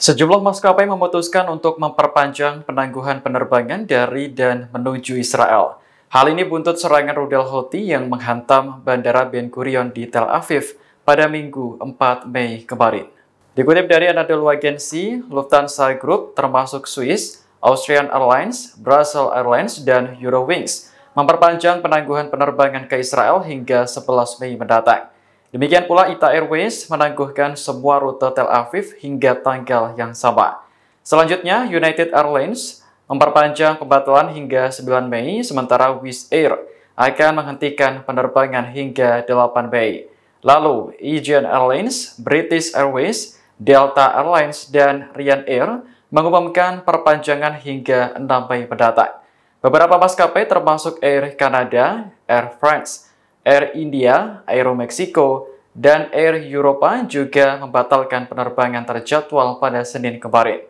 Sejumlah maskapai memutuskan untuk memperpanjang penangguhan penerbangan dari dan menuju Israel. Hal ini buntut serangan rudal Houthi yang menghantam Bandara Ben Gurion di Tel Aviv pada Minggu 4 Mei kemarin. Dikutip dari Anadolu Agency, Lufthansa Group termasuk Swiss, Austrian Airlines, Brussels Airlines, dan Eurowings memperpanjang penangguhan penerbangan ke Israel hingga 11 Mei mendatang. Demikian pula ITA Airways menangguhkan semua rute Tel Aviv hingga tanggal yang sama. Selanjutnya, United Airlines memperpanjang pembatalan hingga 9 Mei, sementara Wizz Air akan menghentikan penerbangan hingga 8 Mei. Lalu, Aegean Airlines, British Airways, Delta Airlines, dan Ryanair mengumumkan perpanjangan hingga 6 Mei mendatang. Beberapa maskapai termasuk Air Canada, Air France, Air India, Aeromexico, dan Air Europa juga membatalkan penerbangan terjadwal pada Senin kemarin.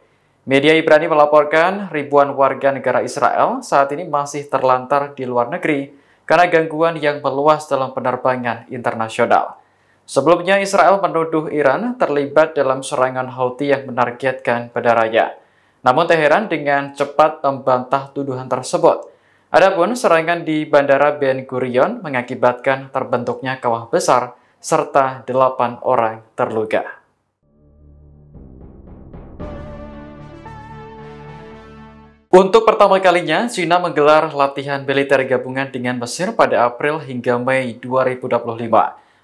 Media Ibrani melaporkan ribuan warga negara Israel saat ini masih terlantar di luar negeri karena gangguan yang meluas dalam penerbangan internasional. Sebelumnya, Israel menuduh Iran terlibat dalam serangan Houthi yang menargetkan bandaranya. Namun Teheran dengan cepat membantah tuduhan tersebut. Adapun serangan di Bandara Ben Gurion mengakibatkan terbentuknya kawah besar serta 8 orang terluka. Untuk pertama kalinya, China menggelar latihan militer gabungan dengan Mesir pada April hingga Mei 2025.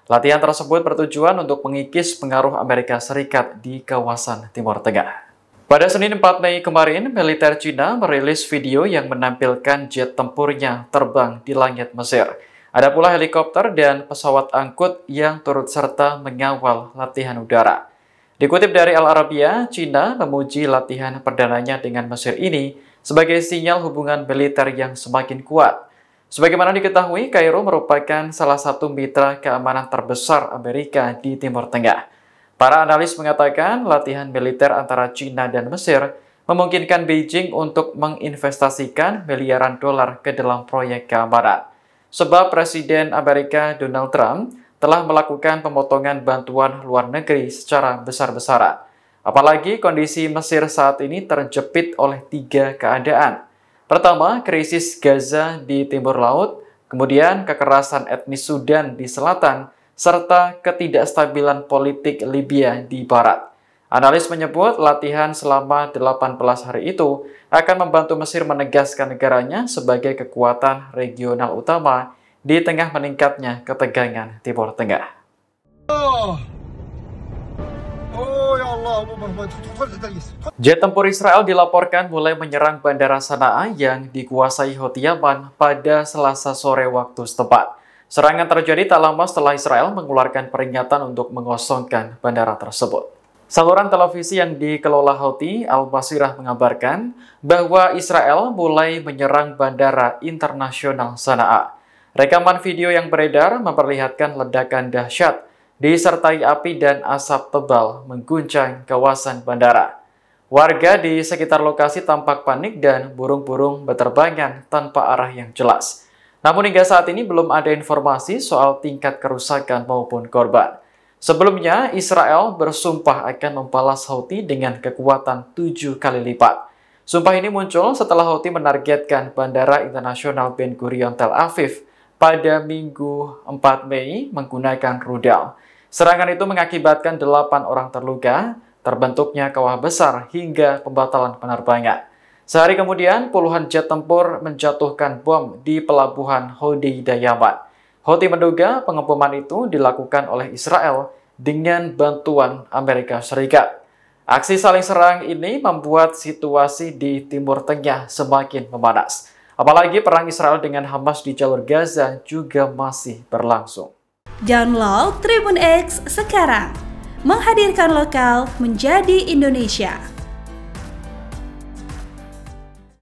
Latihan tersebut bertujuan untuk mengikis pengaruh Amerika Serikat di kawasan Timur Tengah. Pada Senin 4 Mei kemarin, militer China merilis video yang menampilkan jet tempurnya terbang di langit Mesir. Ada pula helikopter dan pesawat angkut yang turut serta mengawal latihan udara. Dikutip dari Al Arabiya, China memuji latihan perdananya dengan Mesir ini sebagai sinyal hubungan militer yang semakin kuat. Sebagaimana diketahui, Kairo merupakan salah satu mitra keamanan terbesar Amerika di Timur Tengah. Para analis mengatakan latihan militer antara China dan Mesir memungkinkan Beijing untuk menginvestasikan miliaran dolar ke dalam proyek keamanan. Sebab Presiden Amerika Donald Trump telah melakukan pemotongan bantuan luar negeri secara besar-besaran. Apalagi kondisi Mesir saat ini terjepit oleh 3 keadaan. Pertama, krisis Gaza di Timur Laut, kemudian kekerasan etnis Sudan di selatan, serta ketidakstabilan politik Libya di barat. Analis menyebut latihan selama 18 hari itu akan membantu Mesir menegaskan negaranya sebagai kekuatan regional utama di tengah meningkatnya ketegangan Timur Tengah. Jet tempur Israel dilaporkan mulai menyerang Bandara Sanaa yang dikuasai Houthi Yaman pada Selasa sore waktu setempat. Serangan terjadi tak lama setelah Israel mengeluarkan peringatan untuk mengosongkan bandara tersebut. Saluran televisi yang dikelola Houthi, Al-Basirah, mengabarkan bahwa Israel mulai menyerang bandara internasional Sanaa. Rekaman video yang beredar memperlihatkan ledakan dahsyat disertai api dan asap tebal mengguncang kawasan bandara. Warga di sekitar lokasi tampak panik dan burung-burung berterbangan tanpa arah yang jelas. Namun hingga saat ini belum ada informasi soal tingkat kerusakan maupun korban. Sebelumnya, Israel bersumpah akan membalas Houthi dengan kekuatan 7 kali lipat. Sumpah ini muncul setelah Houthi menargetkan Bandara Internasional Ben Gurion Tel Aviv pada Minggu 4 Mei menggunakan rudal. Serangan itu mengakibatkan 8 orang terluka, terbentuknya kawah besar hingga pembatalan penerbangan. Sehari kemudian, puluhan jet tempur menjatuhkan bom di pelabuhan Hodeida, Yaman. Houthi menduga pengeboman itu dilakukan oleh Israel dengan bantuan Amerika Serikat. Aksi saling serang ini membuat situasi di Timur Tengah semakin memanas. Apalagi perang Israel dengan Hamas di jalur Gaza juga masih berlangsung. Download Tribun X sekarang, menghadirkan lokal menjadi Indonesia.